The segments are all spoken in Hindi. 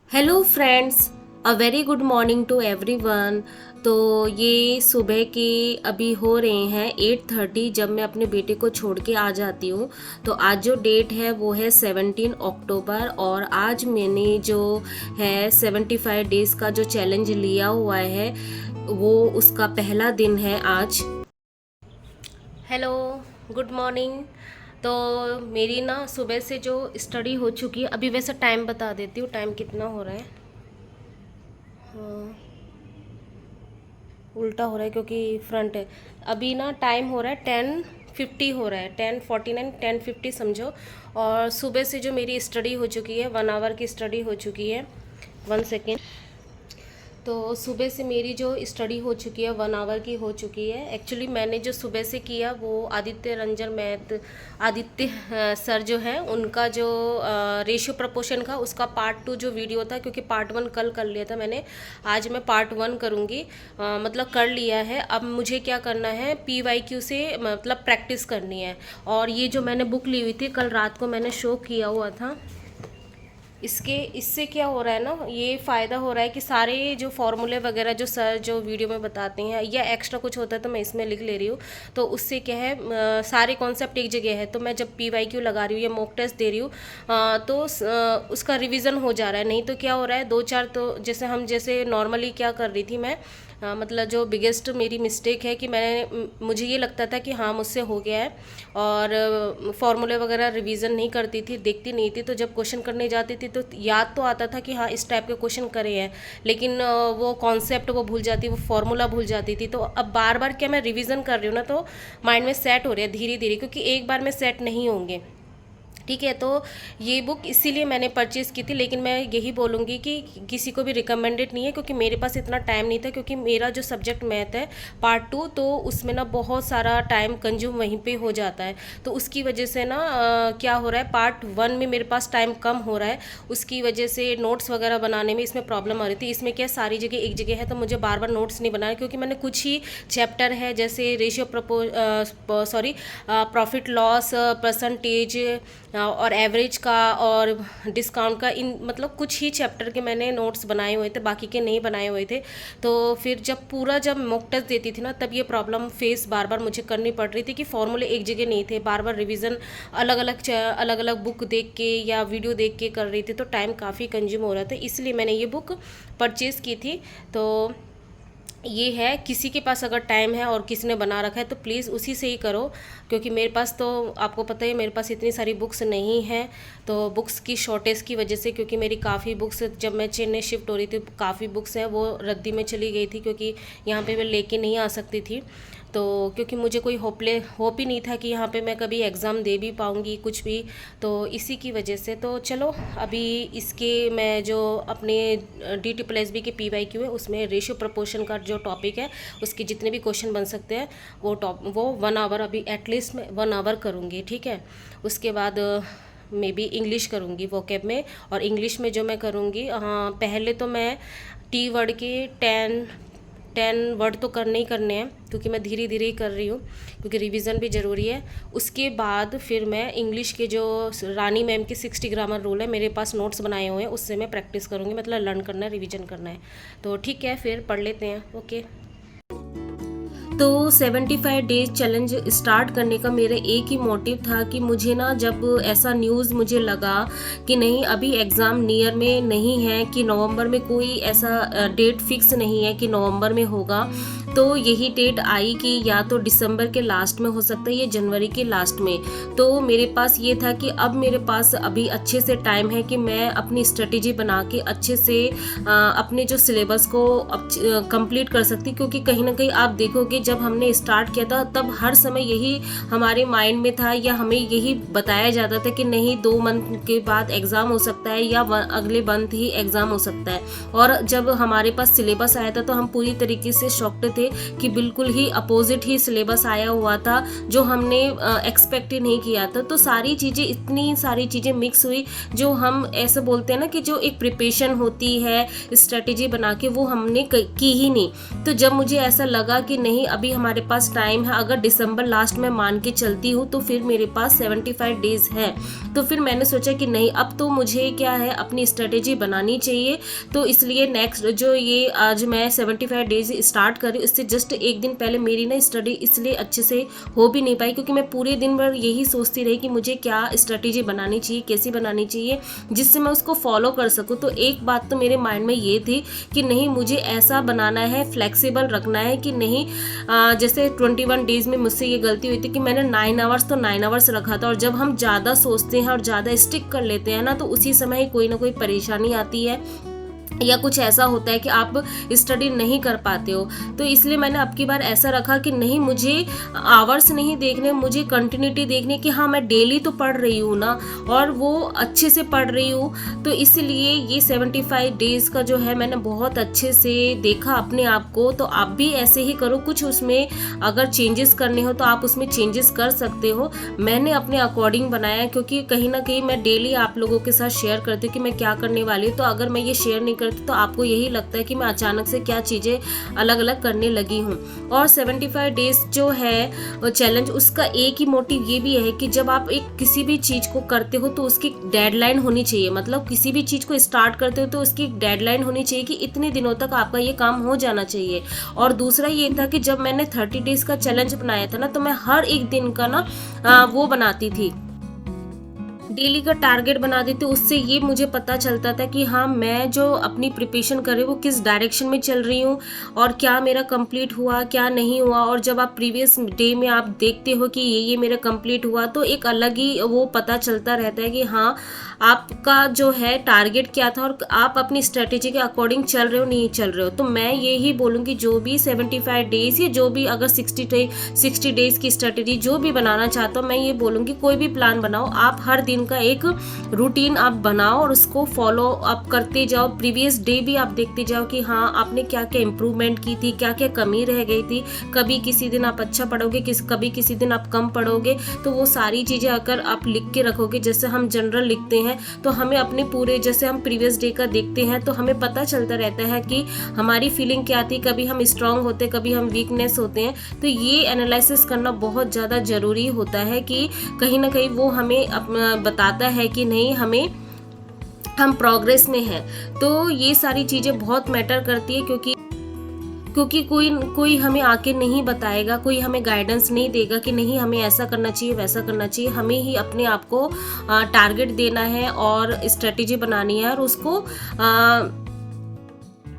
Hello friends, a very good morning to everyone. तो ये सुबह के अभी हो रहे हैं 8:30 जब मैं अपने बेटे को छोड़ के आ जाती हूँ। तो आज जो डेट है वो है 17 अक्टूबर और आज मैंने जो है 75 डेज़ का जो चैलेंज लिया हुआ है वो उसका पहला दिन है आज। Hello, good morning. तो मेरी ना सुबह से जो स्टडी हो चुकी है, अभी वैसे टाइम बता देती हूँ, टाइम कितना हो रहा है। हाँ, उल्टा हो रहा है क्योंकि फ्रंट है। अभी ना टाइम हो रहा है 10:50 हो रहा है, 10:49 10:50 समझो। और सुबह से जो मेरी स्टडी हो चुकी है 1 आवर की स्टडी हो चुकी है। 1 सेकेंड। तो सुबह से मेरी जो स्टडी हो चुकी है 1 आवर की हो चुकी है। एक्चुअली मैंने जो सुबह से किया वो आदित्य रंजन मैथ, आदित्य सर जो है उनका जो रेशियो प्रपोर्शन का उसका पार्ट 2 जो वीडियो था, क्योंकि पार्ट 1 कल कर लिया था मैंने। आज मैं पार्ट 1 करूँगी, मतलब कर लिया है। अब मुझे क्या करना है, PYQ से मतलब प्रैक्टिस करनी है। और ये जो मैंने बुक ली हुई थी कल रात को मैंने शो किया हुआ था, इससे क्या हो रहा है ना, ये फ़ायदा हो रहा है कि सारे जो फॉर्मूले वगैरह जो सर जो वीडियो में बताते हैं या एक्स्ट्रा कुछ होता है तो मैं इसमें लिख ले रही हूँ। तो उससे क्या है, सारे कॉन्सेप्ट एक जगह है। तो मैं जब PYQ लगा रही हूँ या मॉक टेस्ट दे रही हूँ तो उसका रिवीजन हो जा रहा है। नहीं तो क्या हो रहा है, 2-4 तो जैसे नॉर्मली क्या कर रही थी मैं, मतलब जो बिगेस्ट मेरी मिस्टेक है कि मुझे ये लगता था कि हाँ मुझसे हो गया है, और फॉर्मूले वगैरह रिवीजन नहीं करती थी, देखती नहीं थी। तो जब क्वेश्चन करने जाती थी तो याद तो आता था कि हाँ इस टाइप के क्वेश्चन करे हैं, लेकिन वो कॉन्सेप्ट वो भूल जाती, वो फॉर्मूला भूल जाती थी। तो अब बार बार क्या मैं रिवीजन कर रही हूँ ना, तो माइंड में सेट हो रहा है धीरे धीरे, क्योंकि एक बार में सेट नहीं होंगे। ठीक है, तो ये बुक इसीलिए मैंने परचेज़ की थी। लेकिन मैं यही बोलूँगी कि किसी को भी रिकमेंडेड नहीं है, क्योंकि मेरे पास इतना टाइम नहीं था, क्योंकि मेरा जो सब्जेक्ट मैथ है पार्ट 2, तो उसमें ना बहुत सारा टाइम कंज्यूम वहीं पे हो जाता है। तो उसकी वजह से ना क्या हो रहा है, पार्ट 1 में मेरे पास टाइम कम हो रहा है, उसकी वजह से नोट्स वगैरह बनाने में इसमें प्रॉब्लम आ रही थी। इसमें क्या सारी जगह एक जगह है, तो मुझे बार बार नोट्स नहीं बनाना, क्योंकि मैंने कुछ ही चैप्टर है जैसे रेशियो प्रॉफिट लॉस परसेंटेज और एवरेज का और डिस्काउंट का, इन मतलब कुछ ही चैप्टर के मैंने नोट्स बनाए हुए थे, बाकी के नहीं बनाए हुए थे। तो फिर जब मॉक टेस्ट देती थी ना, तब ये प्रॉब्लम फेस बार बार मुझे करनी पड़ रही थी कि फॉर्मूले एक जगह नहीं थे, बार बार रिवीजन अलग अलग बुक देख के या वीडियो देख के कर रही थी, तो टाइम काफ़ी कंज्यूम हो रहा था। इसलिए मैंने ये बुक परचेज़ की थी। तो ये है, किसी के पास अगर टाइम है और किसी ने बना रखा है तो प्लीज़ उसी से ही करो, क्योंकि मेरे पास तो आपको पता है मेरे पास इतनी सारी बुक्स नहीं हैं। तो बुक्स की शॉर्टेज की वजह से, क्योंकि मेरी काफ़ी बुक्स जब मैं चेन्नई शिफ्ट हो रही थी काफ़ी बुक्स हैं वो रद्दी में चली गई थी, क्योंकि यहाँ पे मैं लेके नहीं आ सकती थी। तो क्योंकि मुझे कोई होप ही नहीं था कि यहाँ पे मैं कभी एग्ज़ाम दे भी पाऊँगी कुछ भी, तो इसी की वजह से। तो चलो अभी इसके मैं जो अपने DSSB के PYQ है उसमें रेशियो प्रपोर्शन का जो टॉपिक है उसके जितने भी क्वेश्चन बन सकते हैं वो 1 आवर अभी एटलीस्ट मैं 1 आवर करूँगी। ठीक है, उसके बाद मे बी इंग्लिश करूँगी वोकैब में। और इंग्लिश में जो मैं करूँगी, हाँ पहले तो मैं T वर्ड के 10 वर्ड तो करने ही करने हैं, क्योंकि मैं धीरे धीरे ही कर रही हूँ, क्योंकि रिवीजन भी ज़रूरी है। उसके बाद फिर मैं इंग्लिश के जो रानी मैम के 60 ग्रामर रूल है, मेरे पास नोट्स बनाए हुए हैं, उससे मैं प्रैक्टिस करूँगी, मतलब लर्न करना है, रिवीजन करना है। तो ठीक है, फिर पढ़ लेते हैं। ओके। तो 75 डेज चैलेंज स्टार्ट करने का मेरा एक ही मोटिव था कि मुझे ना, जब ऐसा न्यूज़ मुझे लगा कि नहीं अभी एग्ज़ाम नियर में नहीं है, कि नवंबर में कोई ऐसा डेट फिक्स नहीं है कि नवंबर में होगा, तो यही डेट आई कि या तो दिसंबर के लास्ट में हो सकता है या जनवरी के लास्ट में। तो मेरे पास ये था कि अब मेरे पास अभी अच्छे से टाइम है कि मैं अपनी स्ट्रेटेजी बना के अच्छे से अपने जो सिलेबस को कंप्लीट कर सकती, क्योंकि कहीं ना कहीं आप देखोगे जब हमने स्टार्ट किया था तब हर समय यही हमारे माइंड में था, या हमें यही बताया जाता था कि नहीं 2 मंथ के बाद एग्ज़ाम हो सकता है या अगले मंथ ही एग्ज़ाम हो सकता है। और जब हमारे पास सिलेबस आया था तो हम पूरी तरीके से शॉक्ड थे थे कि बिल्कुल ही अपोजिट ही सिलेबस आया हुआ था जो हमने एक्सपेक्ट ही नहीं किया था। तो सारी चीज़ें, इतनी सारी चीज़ें मिक्स हुई, जो हम ऐसे बोलते हैं ना कि जो एक प्रिपरेशन होती है स्ट्रेटेजी बना के, वो हमने की ही नहीं। तो जब मुझे ऐसा लगा कि नहीं अभी हमारे पास टाइम है, अगर दिसंबर लास्ट में मान के चलती हूँ तो फिर मेरे पास 75 डेज है, तो फिर मैंने सोचा कि नहीं अब तो मुझे क्या है अपनी स्ट्रेटेजी बनानी चाहिए। तो इसलिए नेक्स्ट जो ये आज मैं 75 डेज स्टार्ट कर रही हूँ, इससे जस्ट एक दिन पहले मेरी ना स्टडी इसलिए अच्छे से हो भी नहीं पाई क्योंकि मैं पूरे दिन भर यही सोचती रही कि मुझे क्या स्ट्रेटेजी बनानी चाहिए, कैसी बनानी चाहिए जिससे मैं उसको फॉलो कर सकूँ। तो एक बात तो मेरे माइंड में ये थी कि नहीं मुझे ऐसा बनाना है, फ्लेक्सिबल रखना है कि नहीं जैसे 21 डेज में मुझसे ये गलती हुई थी कि मैंने 9 आवर्स तो 9 आवर्स रखा था, और जब हम ज़्यादा सोचते हैं और ज़्यादा स्टिक कर लेते हैं ना तो उसी समय कोई ना कोई परेशानी आती है या कुछ ऐसा होता है कि आप स्टडी नहीं कर पाते हो। तो इसलिए मैंने अब की बार ऐसा रखा कि नहीं मुझे आवर्स नहीं देखने, मुझे कंटिन्यूटी देखनी कि हाँ मैं डेली तो पढ़ रही हूँ ना और वो अच्छे से पढ़ रही हूँ। तो इसलिए ये 75 डेज़ का जो है मैंने बहुत अच्छे से देखा अपने आप को। तो आप भी ऐसे ही करो, कुछ उसमें अगर चेंजेस करने हो तो आप उसमें चेंजेस कर सकते हो। मैंने अपने अकॉर्डिंग बनाया क्योंकि कहीं ना कहीं मैं डेली आप लोगों के साथ शेयर करती हूँ कि मैं क्या करने वाली हूँ। तो अगर मैं ये शेयर नहीं तो आपको यही लगता है कि मैं अचानक से क्या चीज़ें अलग अलग करने लगी हूँ। और 75 डेज जो है चैलेंज, उसका एक ही मोटिव ये भी है कि जब आप एक किसी भी चीज़ को करते हो तो उसकी डेडलाइन होनी चाहिए। मतलब किसी भी चीज़ को स्टार्ट करते हो तो उसकी डेडलाइन होनी चाहिए कि इतने दिनों तक आपका ये काम हो जाना चाहिए। और दूसरा ये था कि जब मैंने 30 डेज का चैलेंज बनाया था ना तो मैं हर एक दिन का ना वो बनाती थी, डेली का टारगेट बना देते। उससे ये मुझे पता चलता था कि हाँ मैं जो अपनी प्रिपरेशन कर रही हूँ वो किस डायरेक्शन में चल रही हूँ और क्या मेरा कंप्लीट हुआ क्या नहीं हुआ। और जब आप प्रीवियस डे में आप देखते हो कि ये मेरा कंप्लीट हुआ तो एक अलग ही वो पता चलता रहता है कि हाँ आपका जो है टारगेट क्या था और आप अपनी स्ट्रेटेजी के अकॉर्डिंग चल रहे हो नहीं चल रहे हो। तो मैं यही बोलूँगी जो भी 75 डेज या जो भी अगर 60 डेज की स्ट्रेटेजी जो भी बनाना चाहता हूँ, मैं ये बोलूँगी कोई भी प्लान बनाओ, आप हर दिन का एक रूटीन आप बनाओ और उसको फॉलो अप करते जाओ। प्रीवियस डे भी आप देखते जाओ कि हाँ आपने क्या क्या इम्प्रूवमेंट की थी, क्या क्या कमी रह गई थी। कभी किसी दिन आप अच्छा पढ़ोगे, कभी किसी दिन आप कम पढ़ोगे। तो वो सारी चीज़ें अगर आप लिख के रखोगे, जैसे हम जनरल लिखते हैं तो हमें अपने पूरे, जैसे हम प्रीवियस डे का देखते हैं तो हमें पता चलता रहता है कि हमारी फीलिंग क्या थी, कभी हम स्ट्रांग होते कभी हम वीकनेस होते हैं। तो ये एनालिसिस करना बहुत ज़्यादा ज़रूरी होता है कि कहीं ना कहीं वो हमें बताता है कि नहीं हम प्रोग्रेस में हैं। तो ये सारी चीज़ें बहुत मैटर करती है क्योंकि कोई हमें आके नहीं बताएगा, कोई हमें गाइडेंस नहीं देगा कि नहीं हमें ऐसा करना चाहिए वैसा करना चाहिए। हमें ही अपने आप को टारगेट देना है और स्ट्रेटेजी बनानी है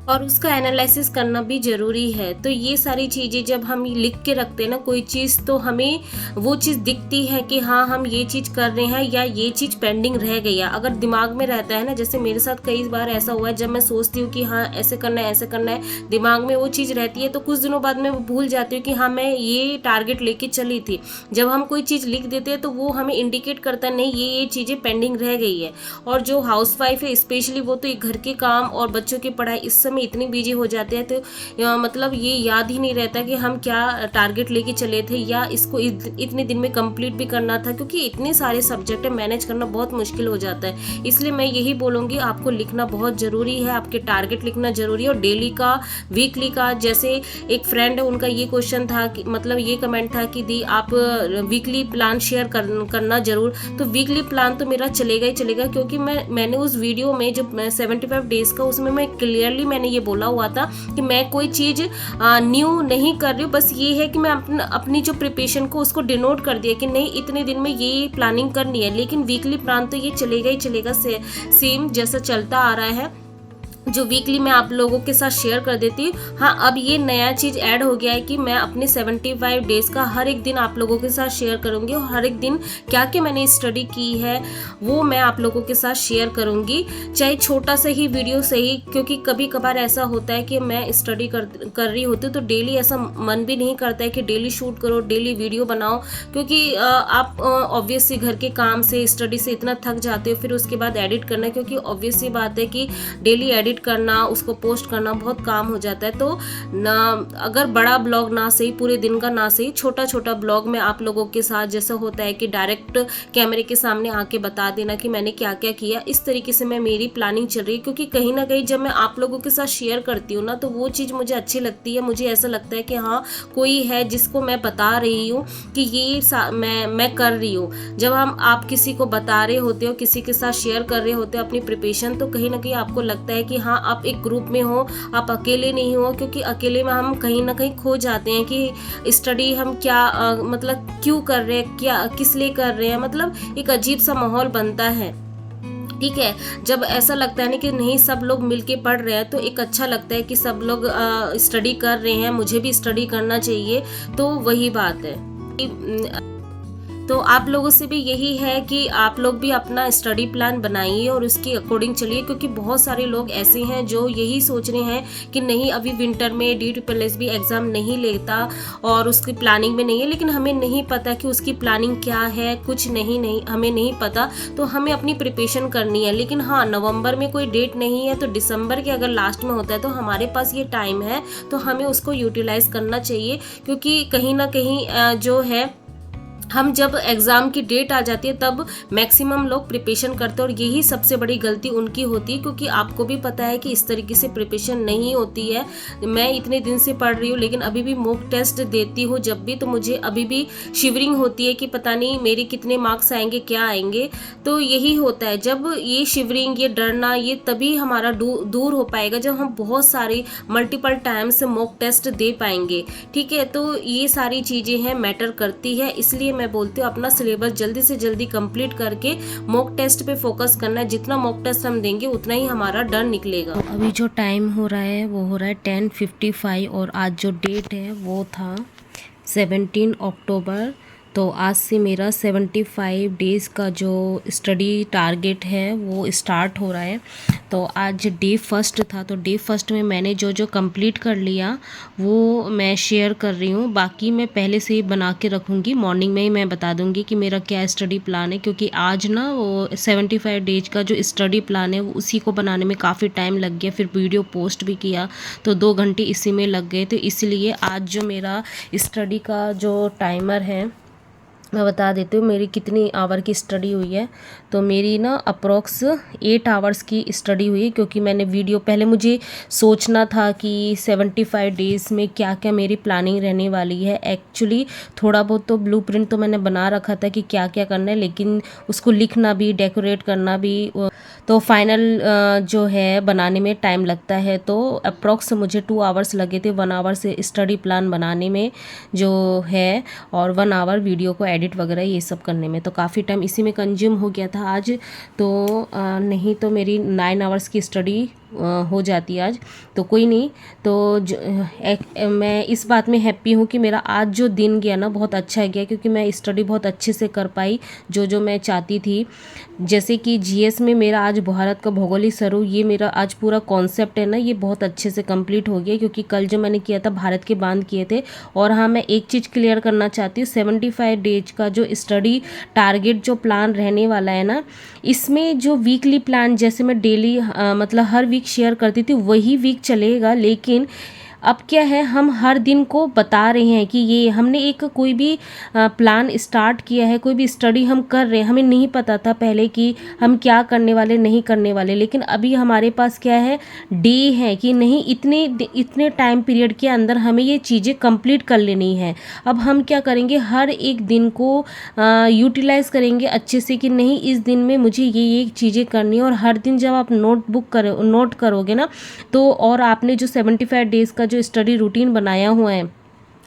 और उसका एनालिसिस करना भी ज़रूरी है। तो ये सारी चीज़ें जब हम लिख के रखते हैं ना कोई चीज़, तो हमें वो चीज़ दिखती है कि हाँ हम ये चीज़ कर रहे हैं या ये चीज़ पेंडिंग रह गई है। अगर दिमाग में रहता है ना, जैसे मेरे साथ कई बार ऐसा हुआ है, जब मैं सोचती हूँ कि हाँ ऐसे करना है ऐसे करना है, दिमाग में वो चीज़ रहती है तो कुछ दिनों बाद मैं भूल जाती हूँ कि हाँ मैं ये टारगेट लेके चली थी। जब हम कोई चीज़ लिख देते हैं तो वो हमें इंडिकेट करता है नहीं ये चीज़ें पेंडिंग रह गई है। और जो हाउस वाइफ है स्पेशली, वो तो घर के काम और बच्चों की पढ़ाई इस समय इतनी बिजी हो जाते हैं तो मतलब ये याद ही नहीं रहता कि हम क्या टारगेट लेके चले थे या इसको इतने दिन में कंप्लीट भी करना था, क्योंकि इतने सारे सब्जेक्ट है, मैनेज करना बहुत मुश्किल हो जाता है। इसलिए मैं यही बोलूँगी आपको लिखना बहुत ज़रूरी है, आपके टारगेट लिखना ज़रूरी है। और डेली का, वीकली का, जैसे एक फ्रेंड है उनका ये क्वेश्चन था कि मतलब ये कमेंट था कि दी आप वीकली प्लान शेयर करना ज़रूर। तो वीकली प्लान तो मेरा चलेगा ही चलेगा, क्योंकि मैंने उस वीडियो में जो 75 डेज़ का, उसमें मैं क्लियरली मैंने ये बोला हुआ था कि मैं कोई चीज़ न्यू नहीं कर रही हूँ, बस ये है कि मैं अपनी जो प्रिपरेशन को उसको डिनोट कर दिया कि नहीं इतने दिन में ये प्लानिंग करनी है। लेकिन वीकली प्लान तो ये चलेगा ही चलेगा, सेम जैसा चलता आ रहा है जो वीकली मैं आप लोगों के साथ शेयर कर देती हूँ। हाँ अब ये नया चीज़ ऐड हो गया है कि मैं अपने 75 डेज़ का हर एक दिन आप लोगों के साथ शेयर करूँगी और हर एक दिन क्या क्या मैंने स्टडी की है वो मैं आप लोगों के साथ शेयर करूँगी, चाहे छोटा सा ही वीडियो सही। क्योंकि कभी कभार ऐसा होता है कि मैं स्टडी कर रही होती हूँ तो डेली ऐसा मन भी नहीं करता है कि डेली शूट करो, डेली वीडियो बनाओ, क्योंकि आप ऑब्वियसली घर के काम से, स्टडी से इतना थक जाते हो, फिर उसके बाद एडिट करना, क्योंकि ऑब्वियसली बात है कि डेली एडिट एडिट करना, उसको पोस्ट करना बहुत काम हो जाता है। तो ना, अगर बड़ा ब्लॉग ना सही, पूरे दिन का ना सही, छोटा छोटा ब्लॉग में आप लोगों के साथ जैसा होता है कि डायरेक्ट कैमरे के सामने आके बता देना कि मैंने क्या क्या किया, इस तरीके से मैं मेरी प्लानिंग चल रही है। क्योंकि कहीं ना कहीं जब मैं आप लोगों के साथ शेयर करती हूँ ना, तो वो चीज़ मुझे अच्छी लगती है। मुझे ऐसा लगता है कि हाँ, कोई है जिसको मैं बता रही हूँ कि ये मैं कर रही हूँ। जब आप किसी को बता रहे होते हो, किसी के साथ शेयर कर रहे होते हो अपनी प्रिपरेशन, तो कहीं ना कहीं आपको लगता है कि हाँ, आप एक ग्रुप में हो, आप अकेले नहीं हो। क्योंकि अकेले में हम कहीं ना कहीं खो जाते हैं कि स्टडी हम क्या मतलब क्यों कर रहे हैं, क्या किस लिए कर रहे हैं, मतलब एक अजीब सा माहौल बनता है। ठीक है, जब ऐसा लगता है ना कि नहीं, सब लोग मिलके पढ़ रहे हैं, तो एक अच्छा लगता है कि सब लोग स्टडी कर रहे हैं, मुझे भी स्टडी करना चाहिए। तो वही बात है। तो आप लोगों से भी यही है कि आप लोग भी अपना स्टडी प्लान बनाइए और उसके अकॉर्डिंग चलिए। क्योंकि बहुत सारे लोग ऐसे हैं जो यही सोच रहे हैं कि नहीं, अभी विंटर में DSSB एग्ज़ाम नहीं लेता और उसकी प्लानिंग में नहीं है। लेकिन हमें नहीं पता कि उसकी प्लानिंग क्या है, कुछ नहीं हमें नहीं पता। तो हमें अपनी प्रिपरेशन करनी है। लेकिन हाँ, नवंबर में कोई डेट नहीं है, तो दिसंबर के अगर लास्ट में होता है तो हमारे पास ये टाइम है, तो हमें उसको यूटिलाइज़ करना चाहिए। क्योंकि कहीं ना कहीं जो है, हम जब एग्ज़ाम की डेट आ जाती है तब मैक्सिमम लोग प्रिपरेशन करते हैं, और यही सबसे बड़ी गलती उनकी होती है। क्योंकि आपको भी पता है कि इस तरीके से प्रिपरेशन नहीं होती है। मैं इतने दिन से पढ़ रही हूँ, लेकिन अभी भी मॉक टेस्ट देती हूँ जब भी, तो मुझे अभी भी शिवरिंग होती है कि पता नहीं मेरे कितने मार्क्स आएंगे, क्या आएंगे। तो यही होता है, जब ये शिवरिंग, ये डरना, ये तभी हमारा दूर हो पाएगा जब हम बहुत सारी मल्टीपल टाइम से मॉक टेस्ट दे पाएंगे। ठीक है, तो ये सारी चीज़ें हैं, मैटर करती है। इसलिए मैं बोलती हूँ अपना सिलेबस जल्दी से जल्दी कंप्लीट करके मॉक टेस्ट पे फोकस करना है। जितना मॉक टेस्ट हम देंगे उतना ही हमारा डर निकलेगा। तो अभी जो टाइम हो रहा है वो हो रहा है 10:55, और आज जो डेट है वो था 17 अक्टूबर। तो आज से मेरा 75 डेज़ का जो स्टडी टारगेट है वो स्टार्ट हो रहा है। तो आज डे फर्स्ट था, तो डे फर्स्ट में मैंने जो जो कंप्लीट कर लिया वो मैं शेयर कर रही हूँ। बाकी मैं पहले से ही बना के रखूँगी, मॉर्निंग में ही मैं बता दूँगी कि मेरा क्या स्टडी प्लान है। क्योंकि आज ना वो 75 डेज का जो स्टडी प्लान है वो उसी को बनाने में काफ़ी टाइम लग गया। फिर वीडियो पोस्ट भी किया तो 2 घंटे इसी में लग गए। तो इसलिए आज जो मेरा स्टडी का जो टाइमर है मैं बता देती हूँ मेरी कितनी आवर की स्टडी हुई है। तो मेरी ना अप्रॉक्स 8 आवर्स की स्टडी हुई है। क्योंकि मैंने वीडियो, पहले मुझे सोचना था कि 75 डेज़ में क्या क्या मेरी प्लानिंग रहने वाली है। एक्चुअली थोड़ा बहुत तो ब्लूप्रिंट तो मैंने बना रखा था कि क्या क्या करना है, लेकिन उसको लिखना भी, डेकोरेट करना भी, तो फाइनल जो है बनाने में टाइम लगता है। तो अप्रॉक्स मुझे 2 आवर्स लगे थे 1 आवर से स्टडी प्लान बनाने में जो है, और 1 आवर वीडियो को एडिट वगैरह ये सब करने में। तो काफ़ी टाइम इसी में कंज्यूम हो गया था आज। तो नहीं तो मेरी 9 आवर्स की स्टडी हो जाती आज। तो कोई नहीं, तो मैं इस बात में हैप्पी हूँ कि मेरा आज जो दिन गया ना बहुत अच्छा गया। क्योंकि मैं स्टडी बहुत अच्छे से कर पाई जो जो मैं चाहती थी। जैसे कि GS में मेरा आज भारत का भौगोलिक स्वरूप, ये मेरा आज पूरा कॉन्सेप्ट है ना, ये बहुत अच्छे से कंप्लीट हो गया। क्योंकि कल जो मैंने किया था भारत के बांध किए थे। और हाँ, मैं एक चीज़ क्लियर करना चाहती हूँ, 75 डेज का जो स्टडी टारगेट जो प्लान रहने वाला है ना, इसमें जो वीकली प्लान जैसे मैं डेली मतलब हर वीक शेयर करती थी वही वीक चलेगा। लेकिन अब क्या है, हम हर दिन को बता रहे हैं कि ये हमने एक कोई भी प्लान स्टार्ट किया है, कोई भी स्टडी हम कर रहे हैं। हमें नहीं पता था पहले कि हम क्या करने वाले, नहीं करने वाले। लेकिन अभी हमारे पास क्या है, डे है कि नहीं, इतने टाइम पीरियड के अंदर हमें ये चीज़ें कंप्लीट कर लेनी है। अब हम क्या करेंगे, हर एक दिन को यूटिलाइज़ करेंगे अच्छे से कि नहीं, इस दिन में मुझे ये चीज़ें करनी है। और हर दिन जब आप नोट करोगे ना, तो और आपने जो 75 डेज़ का जो स्टडी रूटीन बनाया हुआ है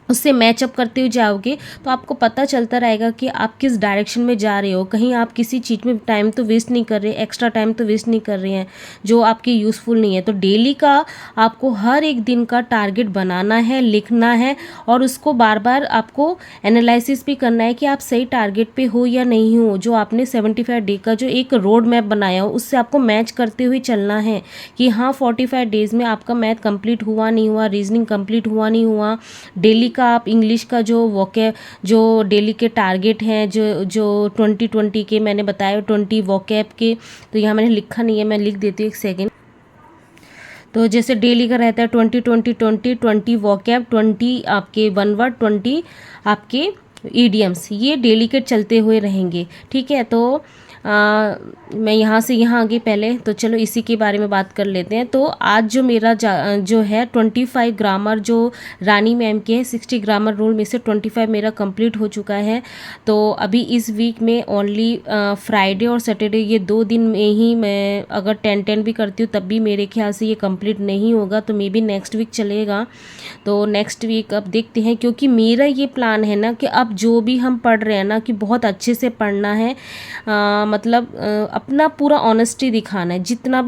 उससे मैचअप करते हुए जाओगे तो आपको पता चलता रहेगा कि आप किस डायरेक्शन में जा रहे हो। कहीं आप किसी चीज़ में टाइम तो वेस्ट नहीं कर रहे, एक्स्ट्रा टाइम तो वेस्ट नहीं कर रहे हैं जो आपके यूज़फुल नहीं है। तो डेली का आपको हर एक दिन का टारगेट बनाना है, लिखना है, और उसको बार बार आपको एनालिसिस भी करना है कि आप सही टारगेट पे हो या नहीं हो। जो आपने 75 डे का जो एक रोड मैप बनाया हो उससे आपको मैच करते हुए चलना है कि हाँ, 45 डेज़ में आपका मैथ कंप्लीट हुआ नहीं हुआ, रीजनिंग कंप्लीट हुआ नहीं हुआ। डेली का आप इंग्लिश का जो डेली के टारगेट हैं, जो 2020 के मैंने बताया, 20 वोकैब के, तो यहाँ मैंने लिखा नहीं है, मैं लिख देती हूँ, एक सेकेंड। तो जैसे डेली का रहता है 20 वॉकैब, 20 आपके वन वर्ड, 20 आपके ईडियम्स, ये डेली के चलते हुए रहेंगे। ठीक है, तो मैं यहाँ से यहाँ आगे पहले तो चलो इसी के बारे में बात कर लेते हैं। तो आज जो मेरा जो है 25 ग्रामर जो रानी मैम के है, 60 ग्रामर रूल में से 25 मेरा कंप्लीट हो चुका है। तो अभी इस वीक में ओनली फ्राइडे और सैटरडे, ये 2 दिन में ही मैं अगर 10 भी करती हूँ तब भी मेरे ख्याल से ये कंप्लीट नहीं होगा, तो मे बी नेक्स्ट वीक चलेगा। तो नेक्स्ट वीक अब देखते हैं, क्योंकि मेरा ये प्लान है ना कि अब जो भी हम पढ़ रहे हैं ना कि बहुत अच्छे से पढ़ना है, मतलब अपना पूरा ऑनेस्टी दिखाना है, जितना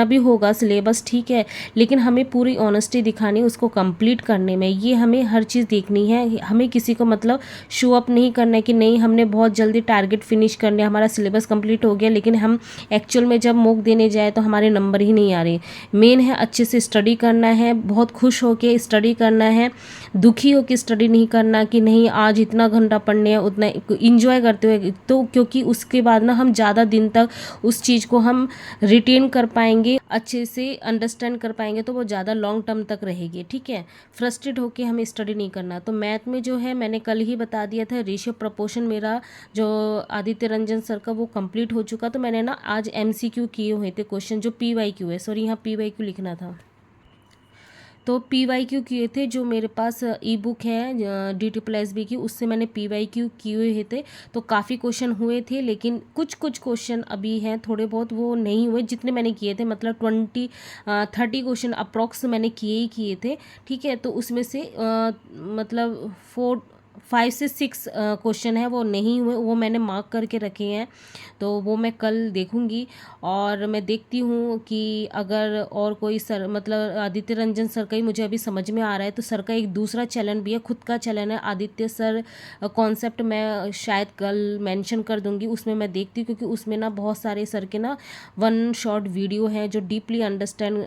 भी होगा सिलेबस, ठीक है, लेकिन हमें पूरी ऑनेस्टी दिखानी है उसको कंप्लीट करने में। ये हमें हर चीज़ देखनी है, हमें किसी को मतलब शो अप नहीं करना है कि नहीं हमने बहुत जल्दी टारगेट फिनिश करने, हमारा सिलेबस कंप्लीट हो गया, लेकिन हम एक्चुअल में जब मॉक देने जाए तो हमारे नंबर ही नहीं आ रहे। मेन है अच्छे से स्टडी करना है, बहुत खुश होके स्टडी करना है, दुखी होके स्टडी नहीं करना कि नहीं आज इतना घंटा पढ़ने है, उतना इंजॉय करते हुए। तो क्योंकि उसके बाद ना हम ज़्यादा दिन तक उस चीज़ को हम रिटेन कर पाएंगे, अच्छे से अंडरस्टैंड कर पाएंगे, तो वो ज़्यादा लॉन्ग टर्म तक रहेगी। ठीक है, फ्रस्ट्रेट होके हमें स्टडी नहीं करना। तो मैथ में जो है मैंने कल ही बता दिया था, रेशियो प्रपोर्शन मेरा जो आदित्य रंजन सर का वो कंप्लीट हो चुका। तो मैंने ना आज MCQ किए हुए थे क्वेश्चन, जो PYQ है, सॉरी यहाँ PYQ लिखना था, तो PYQ किए थे। जो मेरे पास ई बुक है DSSB की, उससे मैंने PYQ किए हुए थे। तो काफ़ी क्वेश्चन हुए थे, लेकिन कुछ क्वेश्चन अभी हैं थोड़े बहुत, वो नहीं हुए जितने मैंने किए थे, मतलब 30 क्वेश्चन अप्रॉक्स मैंने किए थे। ठीक है, तो उसमें से मतलब 5 से 6 क्वेश्चन है वो नहीं हुए, वो मैंने मार्क करके रखे हैं, तो वो मैं कल देखूंगी। और मैं देखती हूँ कि अगर और कोई सर, मतलब आदित्य रंजन सर का ही मुझे अभी समझ में आ रहा है, तो सर का एक दूसरा चैनल भी है, खुद का चैनल है आदित्य सर कॉन्सेप्ट, मैं शायद कल मेंशन कर दूंगी, उसमें मैं देखती हूँ, क्योंकि उसमें ना बहुत सारे सर के ना 1 शॉर्ट वीडियो हैं जो डीपली अंडरस्टैंड,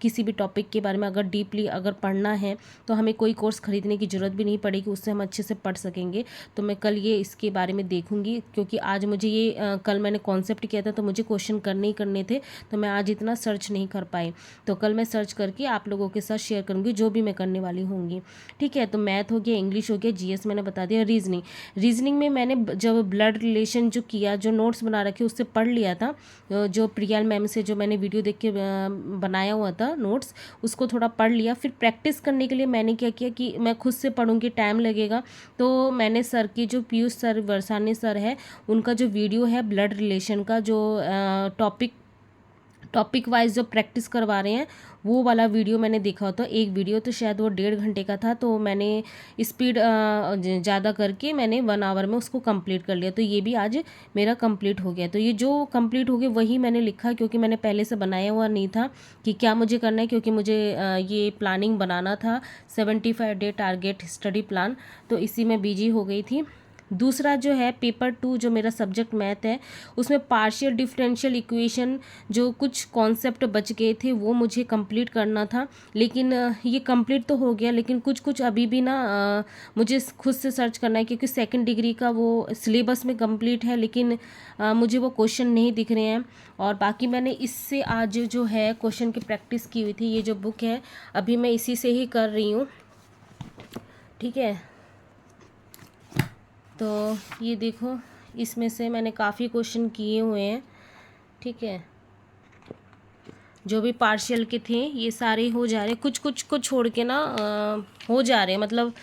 किसी भी टॉपिक के बारे में अगर डीपली अगर पढ़ना है तो हमें कोई कोर्स खरीदने की ज़रूरत भी नहीं पड़ेगी, उससे हम अच्छे से पढ़ सकेंगे। तो मैं कल ये इसके बारे में देखूंगी, क्योंकि आज मुझे ये कल मैंने कॉन्सेप्ट किया था तो मुझे क्वेश्चन करने ही करने थे, तो मैं आज इतना सर्च नहीं कर पाई। तो कल मैं सर्च करके आप लोगों के साथ शेयर करूंगी जो भी मैं करने वाली होंगी। ठीक है, तो मैथ हो गया, इंग्लिश हो गया, GS मैंने बता दिया, रीजनिंग में मैंने जब ब्लड रिलेशन जो किया, जो नोट्स बना रखे उससे पढ़ लिया था, जो प्रियाल मैम से जो मैंने वीडियो देख के बनाया हुआ था नोट्स, उसको थोड़ा पढ़ लिया। फिर प्रैक्टिस करने के लिए मैंने क्या किया कि मैं खुद से पढ़ूंगी, टाइम लगेगा, तो मैंने सर की जो पीयूष सर वर्षानी सर है, उनका जो वीडियो है ब्लड रिलेशन का, जो टॉपिक वाइज जो प्रैक्टिस करवा रहे हैं, वो वाला वीडियो मैंने देखा होता। एक वीडियो तो शायद वो 1.5 घंटे का था, तो मैंने स्पीड ज़्यादा करके मैंने 1 आवर में उसको कंप्लीट कर लिया। तो ये भी आज मेरा कंप्लीट हो गया। तो ये जो कंप्लीट हो गया वही मैंने लिखा, क्योंकि मैंने पहले से बनाया हुआ नहीं था कि क्या मुझे करना है, क्योंकि मुझे ये प्लानिंग बनाना था 75 डे टारगेट स्टडी प्लान, तो इसी में बिजी हो गई थी। दूसरा जो है पेपर 2 जो मेरा सब्जेक्ट मैथ है, उसमें पार्शियल डिफरेंशियल इक्वेशन जो कुछ कॉन्सेप्ट बच गए थे वो मुझे कंप्लीट करना था, लेकिन ये कंप्लीट तो हो गया, लेकिन कुछ अभी भी ना मुझे खुद से सर्च करना है, क्योंकि 2nd डिग्री का वो सिलेबस में कंप्लीट है, लेकिन मुझे वो क्वेश्चन नहीं दिख रहे हैं। और बाकी मैंने इससे आज जो है क्वेश्चन की प्रैक्टिस की हुई थी, ये जो बुक है अभी मैं इसी से ही कर रही हूँ। ठीक है, तो ये देखो, इसमें से मैंने काफ़ी क्वेश्चन किए हुए हैं। ठीक है, जो भी पार्शियल के थे ये सारे हो जा रहे, कुछ को छोड़ के ना हो जा रहे, मतलब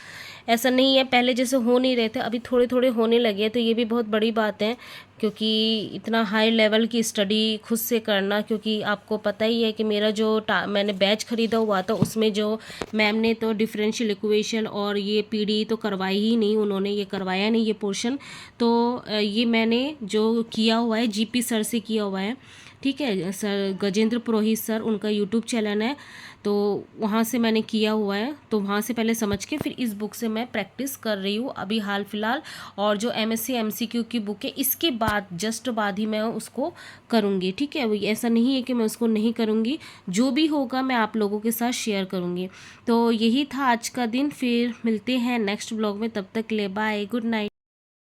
ऐसा नहीं है पहले जैसे हो नहीं रहे थे, अभी थोड़े थोड़े होने लगे। तो ये भी बहुत बड़ी बात है, क्योंकि इतना हाई लेवल की स्टडी खुद से करना, क्योंकि आपको पता ही है कि मेरा जो मैंने बैच ख़रीदा हुआ था उसमें जो मैम ने तो डिफरेंशियल इक्वेशन और ये PD तो करवाई ही नहीं, उन्होंने ये करवाया नहीं ये पोर्शन। तो ये मैंने जो किया हुआ है GP सर से किया हुआ है। ठीक है, सर गजेंद्र पुरोहित सर, उनका यूट्यूब चैनल है, तो वहाँ से मैंने किया हुआ है, तो वहाँ से पहले समझ के फिर इस बुक से मैं प्रैक्टिस कर रही हूँ अभी हाल फिलहाल। और जो MSc MCQ की बुक है इसके बाद जस्ट बाद ही मैं उसको करूँगी। ठीक है, वो ऐसा नहीं है कि मैं उसको नहीं करूँगी, जो भी होगा मैं आप लोगों के साथ शेयर करूँगी। तो यही था आज का दिन, फिर मिलते हैं नेक्स्ट ब्लॉग में, तब तक के लिए बाय, गुड नाइट।